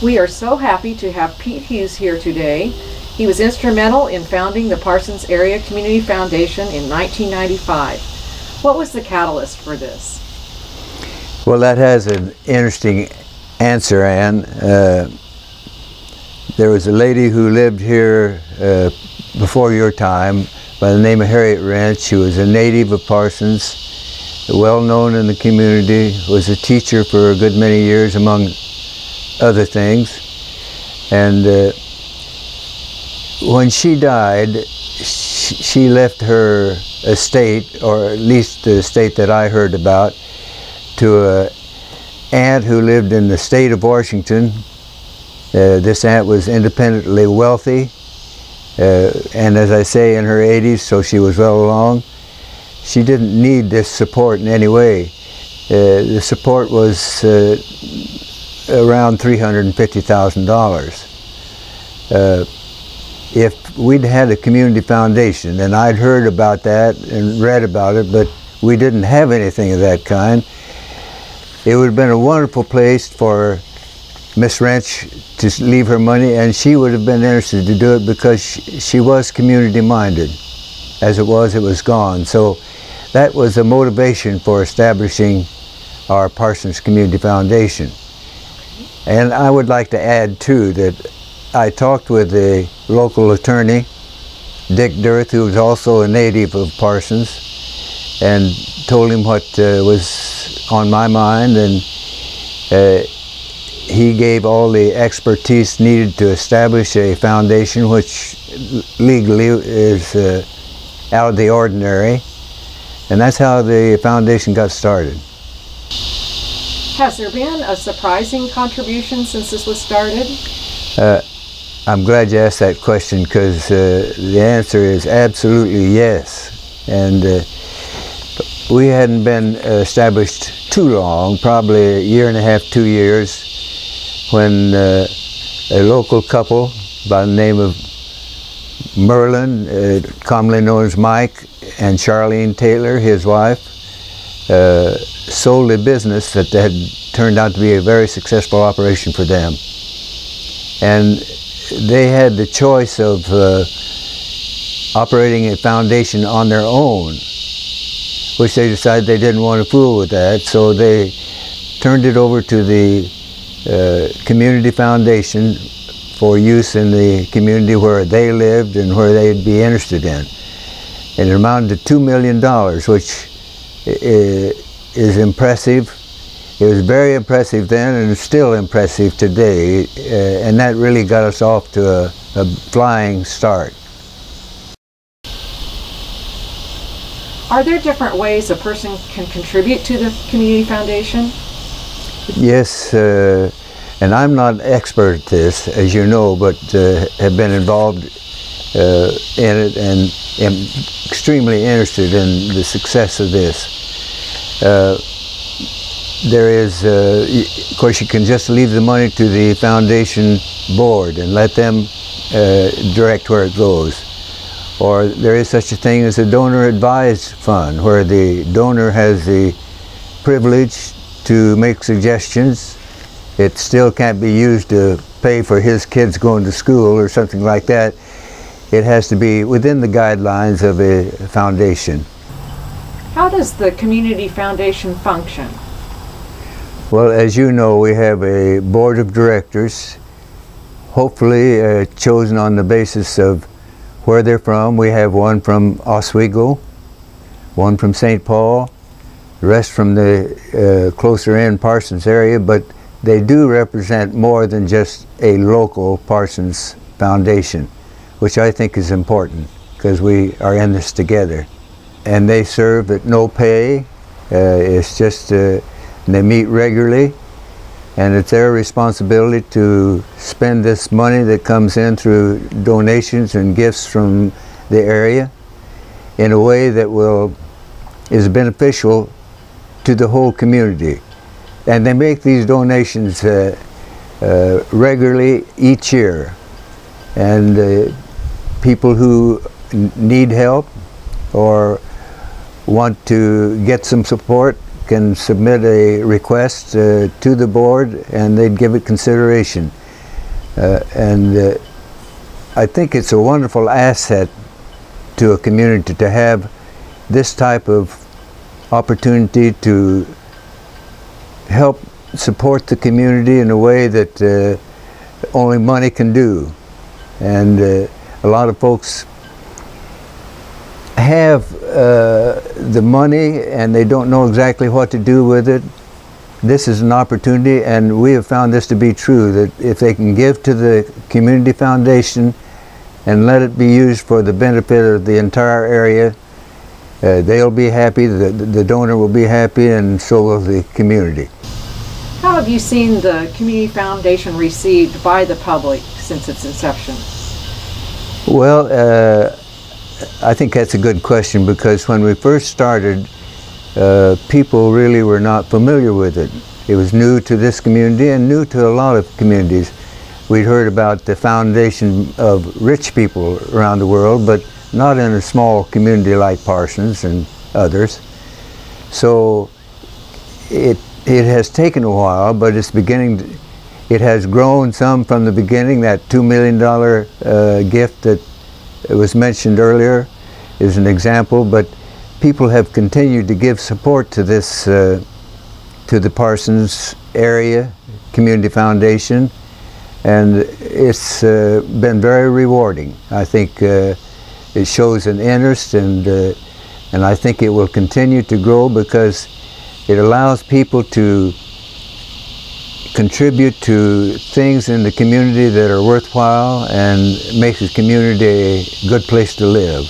We are so happy to have Pete Hughes here today. He was instrumental in founding the Parsons Area Community Foundation in 1995. What was the catalyst for this? Well, that has an interesting answer, Ann. There was a lady who lived here before your time by the name of Harriet Wrench. She was a native of Parsons, well known in the community, was a teacher for a good many years among other things. And when she died, she left her estate, or at least the estate that I heard about, to an aunt who lived in the state of Washington. This aunt was independently wealthy, and as I say, in her 80s, so she was well along. She didn't need this support in any way. The support was around $350,000. If we'd had a community foundation, and I'd heard about that and read about it, but we didn't have anything of that kind, it would have been a wonderful place for Miss Wrench to leave her money, and she would have been interested to do it because she was community minded. As it was gone. So that was a motivation for establishing our Parsons Community Foundation. And I would like to add too that I talked with the local attorney, Dick Dirth, who was also a native of Parsons, and told him what was on my mind, and he gave all the expertise needed to establish a foundation which legally is out of the ordinary, and that's how the foundation got started. Has there been a surprising contribution since this was started? I'm glad you asked that question, because the answer is absolutely yes. And we hadn't been established too long, probably a year and a half, 2 years, when a local couple by the name of Merlin, commonly known as Mike, and Charlene Taylor, his wife, sold a business that had turned out to be a very successful operation for them. And they had the choice of operating a foundation on their own, which they decided they didn't want to fool with that, so they turned it over to the community foundation for use in the community where they lived and where they'd be interested in. And it amounted to $2 million, which is impressive. It was very impressive then, and it's still impressive today, and that really got us off to a flying start. Are there different ways a person can contribute to the community foundation? Yes, and I'm not an expert at this, as you know, but have been involved in it and am extremely interested in the success of this. There is, of course, you can just leave the money to the foundation board and let them direct where it goes. Or there is such a thing as a donor advised fund, where the donor has the privilege to make suggestions. It still can't be used to pay for his kids going to school or something like that. It has to be within the guidelines of a foundation. How does the community foundation function? Well, as you know, we have a board of directors, hopefully chosen on the basis of where they're from. We have one from Oswego, one from St. Paul, the rest from the closer in Parsons area, but they do represent more than just a local Parsons foundation, which I think is important because we are in this together. And they serve at no pay. It's just they meet regularly, and it's their responsibility to spend this money that comes in through donations and gifts from the area in a way that is beneficial to the whole community. And they make these donations regularly each year. And people who need help or want to get some support can submit a request to the board, and they'd give it consideration. And I think it's a wonderful asset to a community to have this type of opportunity to help support the community in a way that only money can do. And a lot of folks have the money and they don't know exactly what to do with it. This is an opportunity, and we have found this to be true, that if they can give to the community foundation and let it be used for the benefit of the entire area, they'll be happy, the donor will be happy, and so will the community. How have you seen the Community Foundation received by the public since its inception? Well, I think that's a good question, because when we first started, people really were not familiar with it. It was new to this community and new to a lot of communities. We'd heard about the foundation of rich people around the world, but not in a small community like Parsons and others. So it has taken a while, but it's beginning to, it has grown some from the beginning. That $2 million gift that was mentioned earlier is an example, but people have continued to give support to this, to the Parsons area Community Foundation, and it's been very rewarding. I think it shows an interest, and I think it will continue to grow, because it allows people to contribute to things in the community that are worthwhile and makes the community a good place to live.